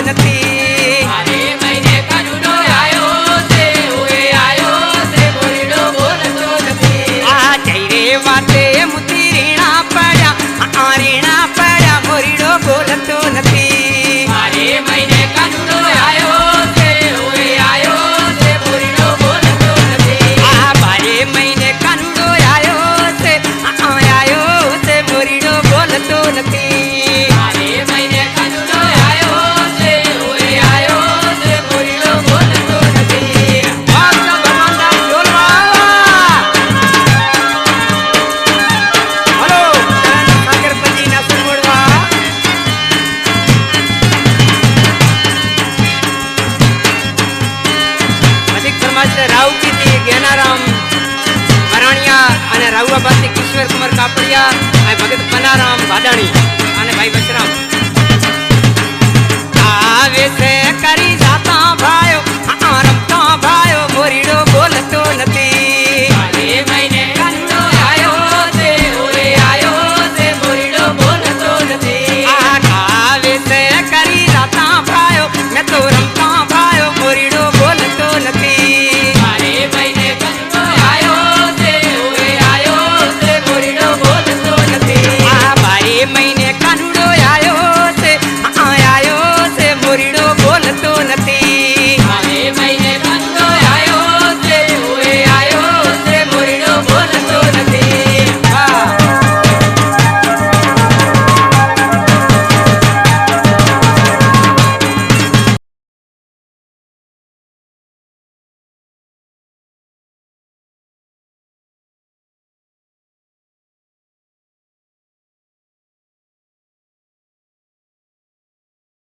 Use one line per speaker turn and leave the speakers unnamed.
નથી.
મારે મહિને કાનુડો આયો છે, ઓએ આયો છે, મોરીડો બોલતો નથી.
આ જઈ રે વાતે મુતી રીણા પડ્યા, રીણા પડ્યા, મોરીડો બોલતો નથી.
મારે મહિને કાનુડો આયો છે, ઓએ આયો છે, મોરીડો બોલતો નથી.
આ બારે મહિને કાનુડો આયો છે, આયો છે, મોરીડો બોલતો નથી.
મારે મહિને કાનુડો આયો છે, ઓએ આયો છે, મોરીડો બોલતો નથી.
ભક્ત ભગવાનદાસ ઢોલવાળા. હલો કરણ સાગરપતિ નાસર મોડવા. અધિક સમાજ રાવકીથી જ્ઞાનારામ મરાણિયા અને રાઉઆબાદથી કિશોર કુમાર કાપડિયા અને ભગત પનારામ ભાડાણી અને ભાઈ બસરામ.